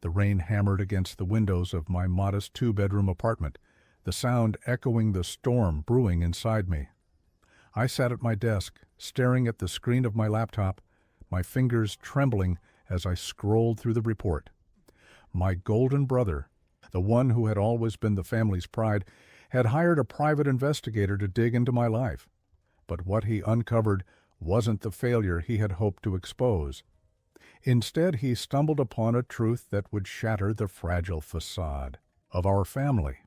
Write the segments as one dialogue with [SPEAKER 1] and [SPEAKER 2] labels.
[SPEAKER 1] The rain hammered against the windows of my modest two-bedroom apartment, the sound echoing the storm brewing inside me. I sat at my desk, staring at the screen of my laptop, my fingers trembling as I scrolled through the report. My golden brother, the one who had always been the family's pride, had hired a private investigator to dig into my life. But what he uncovered wasn't the failure he had hoped to expose. Instead, he stumbled upon a truth that would shatter the fragile facade of our family.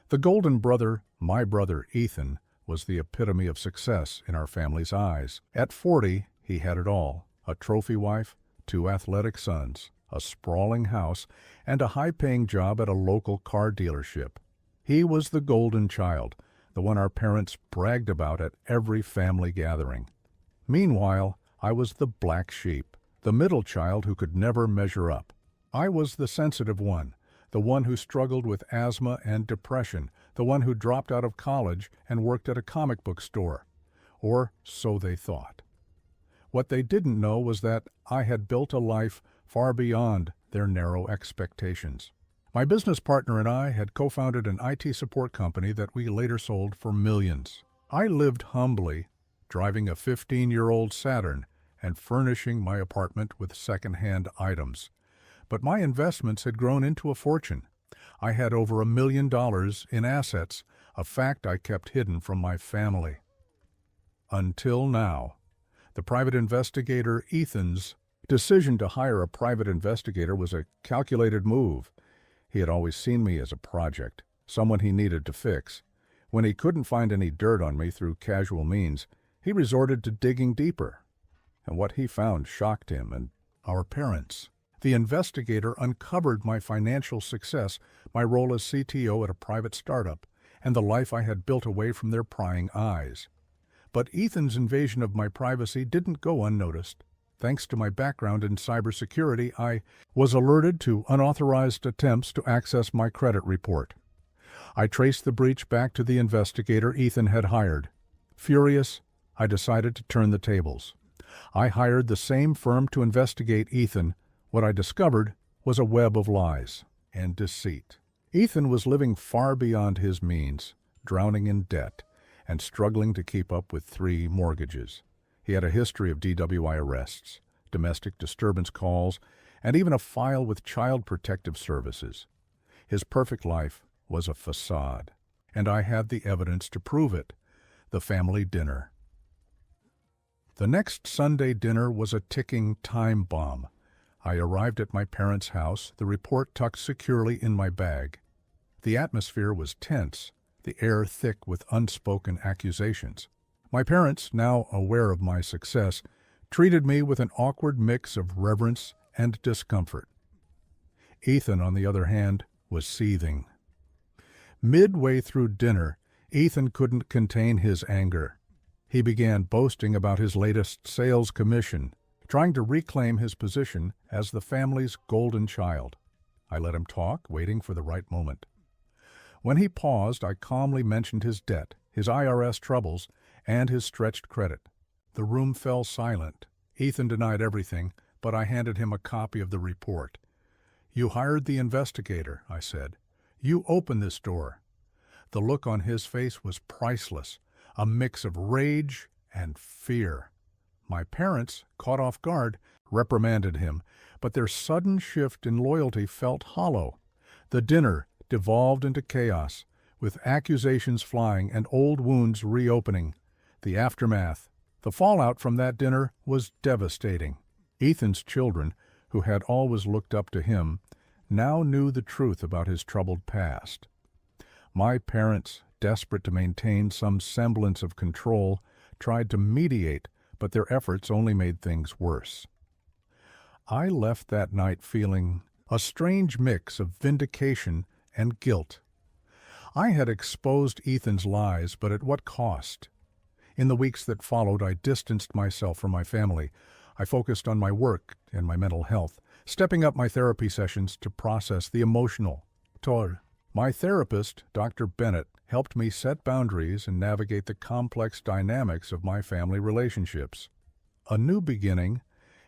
[SPEAKER 1] The golden brother, my brother Ethan, was the epitome of success in our family's eyes. At 40, he had it all: a trophy wife, 2 athletic sons, a sprawling house, and a high-paying job at a local car dealership. He was the golden child, the one our parents bragged about at every family gathering. Meanwhile, I was the black sheep, the middle child who could never measure up. I was the sensitive one, the one who struggled with asthma and depression, the one who dropped out of college and worked at a comic book store. Or so they thought. What they didn't know was that I had built a life far beyond their narrow expectations. My business partner and I had co-founded an IT support company that we later sold for millions. I lived humbly, driving a 15-year-old Saturn and furnishing my apartment with second-hand items. But my investments had grown into a fortune. I had over $1 million in assets, a fact I kept hidden from my family. Until now. The private investigator Ethan's decision to hire a private investigator was a calculated move. He had always seen me as a project, someone he needed to fix. When he couldn't find any dirt on me through casual means, he resorted to digging deeper. And what he found shocked him and our parents. The investigator uncovered my financial success, my role as CTO at a private startup, and the life I had built away from their prying eyes. But Ethan's invasion of my privacy didn't go unnoticed. Thanks to my background in cybersecurity, I was alerted to unauthorized attempts to access my credit report. I traced the breach back to the investigator Ethan had hired. Furious, I decided to turn the tables. I hired the same firm to investigate Ethan. What I discovered was a web of lies and deceit. Ethan was living far beyond his means, drowning in debt, and struggling to keep up with 3 mortgages. He had a history of DWI arrests, domestic disturbance calls, and even a file with Child Protective Services. His perfect life was a facade, and I had the evidence to prove it: the family dinner. The next Sunday dinner was a ticking time bomb. I arrived at my parents' house, the report tucked securely in my bag. The atmosphere was tense, the air thick with unspoken accusations. My parents, now aware of my success, treated me with an awkward mix of reverence and discomfort. Ethan, on the other hand, was seething. Midway through dinner, Ethan couldn't contain his anger. He began boasting about his latest sales commission, trying to reclaim his position as the family's golden child. I let him talk, waiting for the right moment. When he paused, I calmly mentioned his debt, his IRS troubles, and his stretched credit. The room fell silent. Ethan denied everything, but I handed him a copy of the report. "You hired the investigator," I said. "You opened this door." The look on his face was priceless, a mix of rage and fear. My parents, caught off guard, reprimanded him, but their sudden shift in loyalty felt hollow. The dinner devolved into chaos, with accusations flying and old wounds reopening. The aftermath, the fallout from that dinner, was devastating. Ethan's children, who had always looked up to him, now knew the truth about his troubled past. My parents, desperate to maintain some semblance of control, tried to mediate, but their efforts only made things worse. I left that night feeling a strange mix of vindication and guilt. I had exposed Ethan's lies, but at what cost? In the weeks that followed, I distanced myself from my family. I focused on my work and my mental health, stepping up my therapy sessions to process the emotional toll. My therapist, Dr. Bennett, helped me set boundaries and navigate the complex dynamics of my family relationships. A new beginning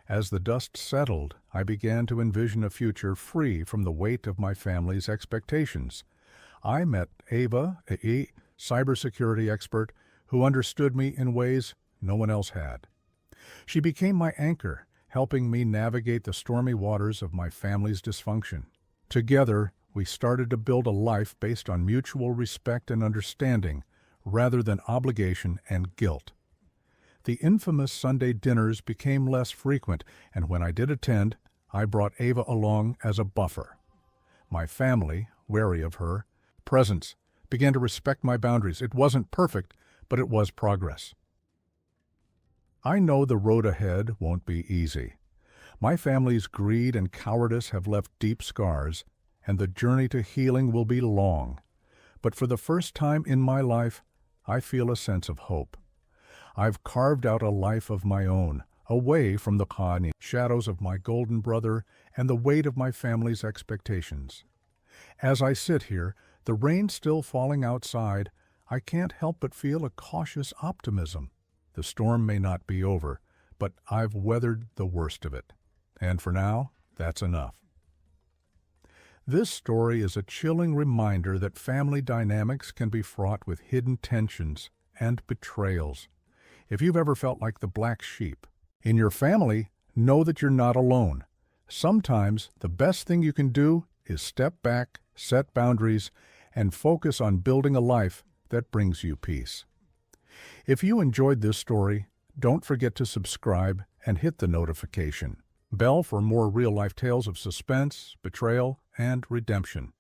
[SPEAKER 1] As the dust settled, I began to envision a future free from the weight of my family's expectations. I met Ava, a cybersecurity expert who understood me in ways no one else had. She became my anchor, helping me navigate the stormy waters of my family's dysfunction. Together, we started to build a life based on mutual respect and understanding, rather than obligation and guilt. The infamous Sunday dinners became less frequent, and when I did attend, I brought Ava along as a buffer. My family, wary of her presence, began to respect my boundaries. It wasn't perfect, but it was progress. I know the road ahead won't be easy. My family's greed and cowardice have left deep scars, and the journey to healing will be long. But for the first time in my life, I feel a sense of hope. I've carved out a life of my own, away from the shadows of my golden brother and the weight of my family's expectations. As I sit here, the rain still falling outside, I can't help but feel a cautious optimism. The storm may not be over, but I've weathered the worst of it. And for now, that's enough. This story is a chilling reminder that family dynamics can be fraught with hidden tensions and betrayals. If you've ever felt like the black sheep in your family, know that you're not alone. Sometimes the best thing you can do is step back, set boundaries, and focus on building a life that brings you peace. If you enjoyed this story, don't forget to subscribe and hit the notification bell for more real-life tales of suspense, betrayal, and redemption.